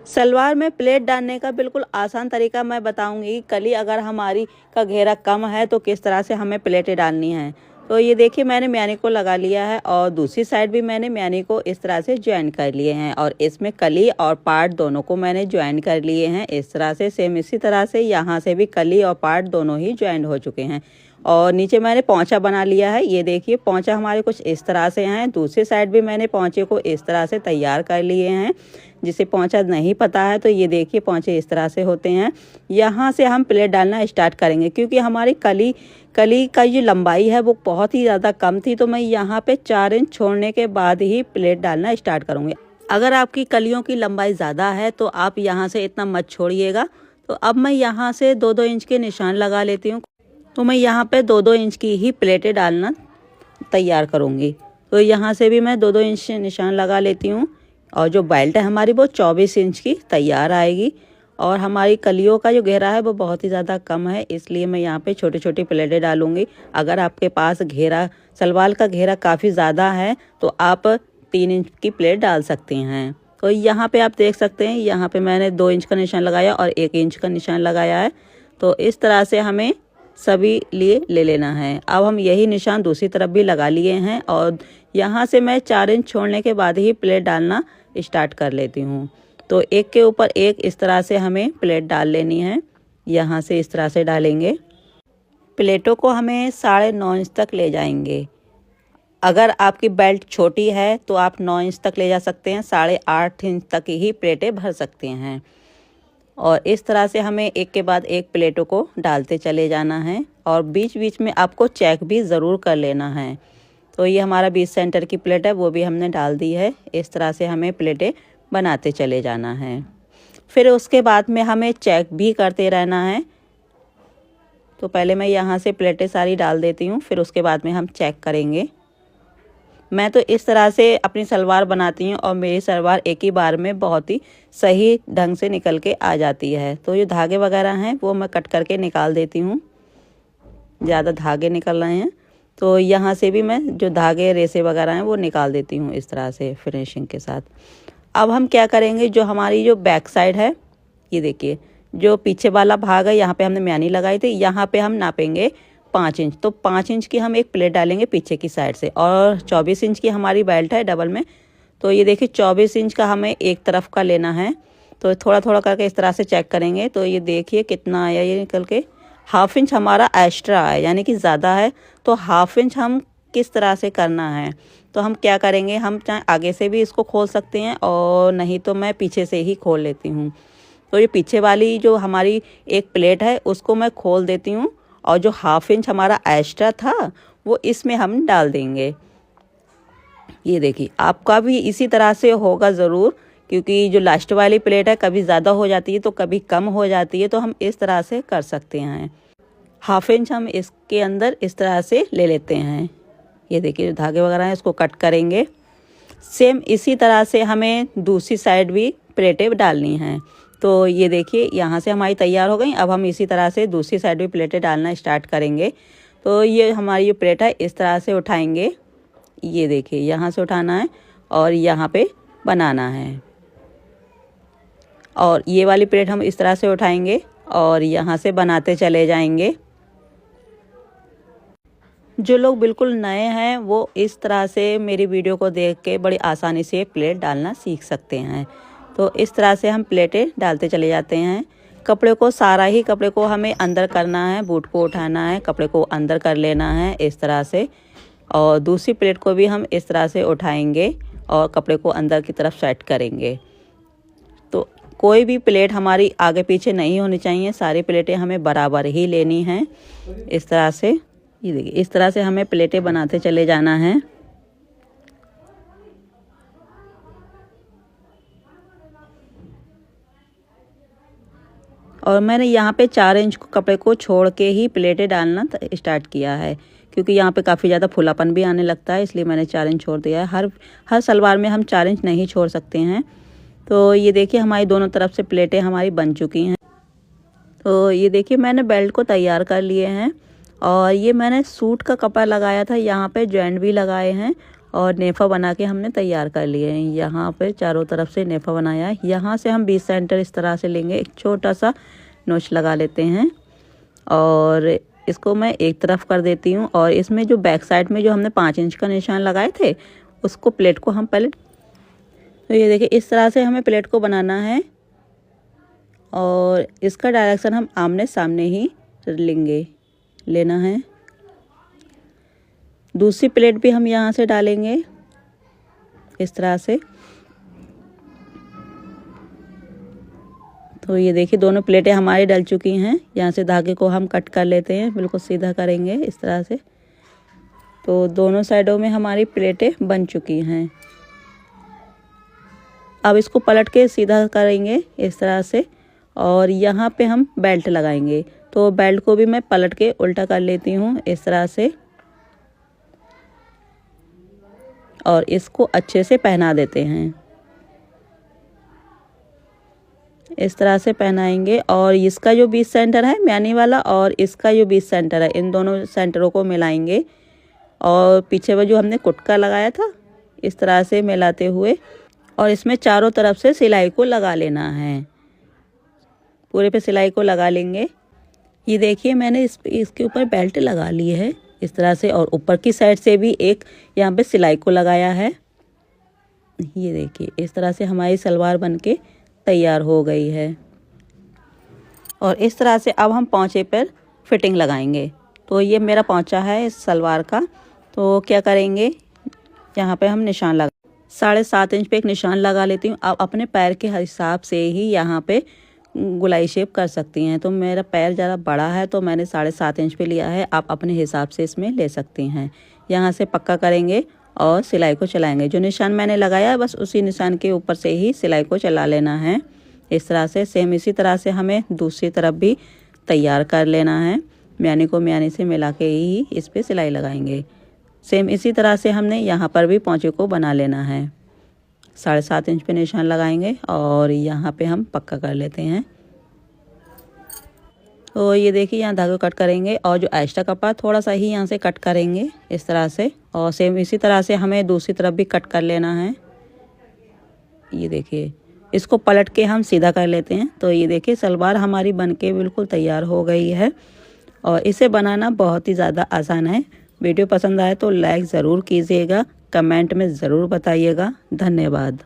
सलवार में प्लेट डालने का बिल्कुल आसान तरीका मैं बताऊंगी। कली अगर हमारी का घेरा कम है तो किस तरह से हमें प्लेटें डालनी है। तो ये देखिए मैंने म्यानी को लगा लिया है और दूसरी साइड भी मैंने म्यानी को इस तरह से ज्वाइन कर लिए हैं और इसमें कली और पार्ट दोनों को मैंने ज्वाइन कर लिए हैं इस तरह से। सेम इसी तरह से यहाँ से भी कली और पार्ट दोनों ही ज्वाइन हो चुके हैं और नीचे मैंने पोंछा बना लिया है। ये देखिए पोंछा हमारे कुछ इस तरह से हैं। दूसरी साइड भी मैंने पोंछे को इस तरह से तैयार कर लिए हैं। जिसे पोंछा नहीं पता है तो ये देखिए पोंछे इस तरह से होते हैं। यहाँ से हम प्लेट डालना स्टार्ट करेंगे क्योंकि हमारी कली का जो लंबाई है वो बहुत ही ज़्यादा कम थी, तो मैं यहाँ पे 4 इंच छोड़ने के बाद ही प्लेट डालना स्टार्ट करूँगी। अगर आपकी कलियों की लंबाई ज़्यादा है तो आप यहाँ से इतना मत छोड़िएगा। तो अब मैं यहाँ से 2-2 इंच के निशान लगा लेती हूँ। तो मैं यहाँ पे 2-2 इंच की ही प्लेटें डालना तैयार करूँगी। तो यहाँ से भी मैं 2-2 इंच निशान लगा लेती हूँ और जो बेल्ट है हमारी वो 24 इंच की तैयार आएगी और हमारी कलियों का जो घेरा है वो बहुत ही ज़्यादा कम है, इसलिए मैं यहाँ पे छोटी छोटी प्लेटें डालूँगी। अगर आपके पास घेरा सलवार का घेरा काफ़ी ज़्यादा है तो आप 3 इंच की प्लेट डाल सकती हैं। तो यहाँ पे आप देख सकते हैं, यहाँ पे मैंने 2 इंच का निशान लगाया और 1 इंच का निशान लगाया है। तो इस तरह से हमें सभी लिए ले लेना है। अब हम यही निशान दूसरी तरफ भी लगा लिए हैं और यहाँ से मैं 4 इंच छोड़ने के बाद ही प्लेट डालना स्टार्ट कर लेती हूँ। तो एक के ऊपर एक इस तरह से हमें प्लेट डाल लेनी है। यहाँ से इस तरह से डालेंगे। प्लेटों को हमें 9.5 इंच तक ले जाएंगे। अगर आपकी बेल्ट छोटी है तो आप 9 इंच तक ले जा सकते हैं, 8.5 इंच तक ही प्लेटें भर सकते हैं। और इस तरह से हमें एक के बाद एक प्लेटों को डालते चले जाना है और बीच बीच में आपको चेक भी ज़रूर कर लेना है। तो ये हमारा 20 सेंटर की प्लेट है, वो भी हमने डाल दी है। इस तरह से हमें प्लेटें बनाते चले जाना है। फिर उसके बाद में हमें चेक भी करते रहना है। तो पहले मैं यहाँ से प्लेटें सारी डाल देती हूँ, फिर उसके बाद में हम चेक करेंगे। मैं तो इस तरह से अपनी सलवार बनाती हूँ और मेरी सलवार एक ही बार में बहुत ही सही ढंग से निकल के आ जाती है। तो ये धागे वगैरह हैं वो मैं कट करके निकाल देती हूँ, ज़्यादा धागे निकल रहे हैं तो यहाँ से भी मैं जो धागे रेसे वगैरह हैं वो निकाल देती हूँ इस तरह से फिनिशिंग के साथ। अब हम क्या करेंगे, जो हमारी जो बैक साइड है, ये देखिए जो पीछे वाला भाग है यहाँ पे हमने म्यानी लगाई थी, यहाँ पे हम नापेंगे 5 इंच। तो 5 इंच की हम एक प्लेट डालेंगे पीछे की साइड से और 24 इंच की हमारी बेल्ट है डबल में। तो ये देखिए 24 इंच का हमें एक तरफ का लेना है। तो थोड़ा थोड़ा करके इस तरह से चेक करेंगे। तो ये देखिए कितना आया, ये निकल के 1/2 इंच हमारा एक्स्ट्रा है, यानी कि ज़्यादा है। तो 1/2 इंच हम किस तरह से करना है, तो हम क्या करेंगे, हम चाहे आगे से भी इसको खोल सकते हैं और नहीं तो मैं पीछे से ही खोल लेती हूँ। तो ये पीछे वाली जो हमारी एक प्लेट है उसको मैं खोल देती हूँ और जो 1/2 इंच हमारा एक्स्ट्रा था वो इसमें हम डाल देंगे। ये देखिए आपका भी इसी तरह से होगा ज़रूर, क्योंकि जो लास्ट वाली प्लेट है कभी ज़्यादा हो जाती है तो कभी कम हो जाती है। तो हम इस तरह से कर सकते हैं। 1/2 इंच हम इसके अंदर इस तरह से ले लेते हैं। ये देखिए जो धागे वगैरह हैं इसको कट करेंगे। सेम इसी तरह से हमें दूसरी साइड भी प्लेटें डालनी हैं। तो ये देखिए यहाँ से हमारी तैयार हो गई। अब हम इसी तरह से दूसरी साइड भी प्लेटें डालना स्टार्ट करेंगे। तो ये हमारी जो प्लेट है इस तरह से उठाएंगे। ये देखिए यहाँ से उठाना है और यहाँ पे बनाना है। और ये वाली प्लेट हम इस तरह से उठाएंगे और यहाँ से बनाते चले जाएंगे। जो लोग बिल्कुल नए हैं वो इस तरह से मेरी वीडियो को देख के बड़ी आसानी से प्लेट डालना सीख सकते हैं। तो इस तरह से हम प्लेटें डालते चले जाते हैं। कपड़े को सारा ही कपड़े को हमें अंदर करना है, बूट को उठाना है, कपड़े को अंदर कर लेना है इस तरह से। और दूसरी प्लेट को भी हम इस तरह से उठाएंगे और कपड़े को अंदर की तरफ सेट करेंगे। तो कोई भी प्लेट हमारी आगे पीछे नहीं होनी चाहिए, सारी प्लेटें हमें बराबर ही लेनी हैं इस तरह से। ये देखिए इस तरह से हमें प्लेटें बनाते चले जाना है। और मैंने यहाँ पे 4 इंच कपड़े को छोड़ के ही प्लेटें डालना स्टार्ट किया है, क्योंकि यहाँ पे काफ़ी ज़्यादा फुलापन भी आने लगता है, इसलिए मैंने 4 इंच छोड़ दिया है। हर सलवार में हम 4 इंच नहीं छोड़ सकते हैं। तो ये देखिए हमारी दोनों तरफ से प्लेटें हमारी बन चुकी हैं। तो ये देखिए मैंने बेल्ट को तैयार कर लिए हैं और ये मैंने सूट का कपड़ा लगाया था, यहाँ पे जॉइंट भी लगाए हैं और नेफा बना के हमने तैयार कर लिए हैं। यहाँ पे चारों तरफ से नेफा बनाया है। यहाँ से हम 20 सेंटर इस तरह से लेंगे, एक छोटा सा नोच लगा लेते हैं और इसको मैं एक तरफ कर देती हूँ। और इसमें जो बैक साइड में जो हमने 5 इंच का निशान लगाए थे उसको प्लेट को हम पहले, तो ये देखिए इस तरह से हमें प्लेट को बनाना है और इसका डायरेक्शन हम आमने सामने ही लेना है। दूसरी प्लेट भी हम यहाँ से डालेंगे इस तरह से। तो ये देखिए दोनों प्लेटें हमारी डल चुकी हैं। यहाँ से धागे को हम कट कर लेते हैं, बिल्कुल सीधा करेंगे इस तरह से। तो दोनों साइडों में हमारी प्लेटें बन चुकी हैं। अब इसको पलट के सीधा करेंगे इस तरह से और यहाँ पे हम बेल्ट लगाएंगे। तो बेल्ट को भी मैं पलट के उल्टा कर लेती हूँ इस तरह से और इसको अच्छे से पहना देते हैं। इस तरह से पहनाएंगे और इसका जो 20 सेंटर है म्यानी वाला और इसका जो 20 सेंटर है, इन दोनों सेंटरों को मिलाएंगे और पीछे वो जो हमने कुटका लगाया था इस तरह से मिलाते हुए और इसमें चारों तरफ से सिलाई को लगा लेना है। पूरे पे सिलाई को लगा लेंगे। ये देखिए मैंने इसके ऊपर बेल्ट लगा ली है इस तरह से और ऊपर की साइड से भी एक यहाँ पे सिलाई को लगाया है। ये देखिए इस तरह से हमारी सलवार बनके तैयार हो गई है। और इस तरह से अब हम पौंचे पर फिटिंग लगाएंगे। तो ये मेरा पौंचा है इस सलवार का। तो क्या करेंगे, यहाँ पे हम निशान लगा 7.5 इंच पे एक निशान लगा लेती हूँ। अब अपने पैर के हिसाब से ही यहाँ पे गुलाई शेप कर सकती हैं। तो मेरा पैर ज़्यादा बड़ा है तो मैंने 7.5 इंच पे लिया है। आप अपने हिसाब से इसमें ले सकती हैं। यहाँ से पक्का करेंगे और सिलाई को चलाएंगे। जो निशान मैंने लगाया है बस उसी निशान के ऊपर से ही सिलाई को चला लेना है इस तरह से। सेम इसी तरह से हमें दूसरी तरफ भी तैयार कर लेना है। म्यानी को म्यानी से मिला के ही इस पर सिलाई लगाएंगे। सेम इसी तरह से हमने यहाँ पर भी पौंचे को बना लेना है। 7.5 इंच पे निशान लगाएंगे और यहाँ पे हम पक्का कर लेते हैं। तो ये देखिए यहाँ धागा कट करेंगे और जो एक्स्ट्रा कपड़ा थोड़ा सा ही यहाँ से कट करेंगे इस तरह से और सेम इसी तरह से हमें दूसरी तरफ भी कट कर लेना है। ये देखिए इसको पलट के हम सीधा कर लेते हैं। तो ये देखिए सलवार हमारी बनके बिल्कुल तैयार हो गई है और इसे बनाना बहुत ही ज़्यादा आसान है। वीडियो पसंद आए तो लाइक ज़रूर कीजिएगा, कमेंट में ज़रूर बताइएगा। धन्यवाद।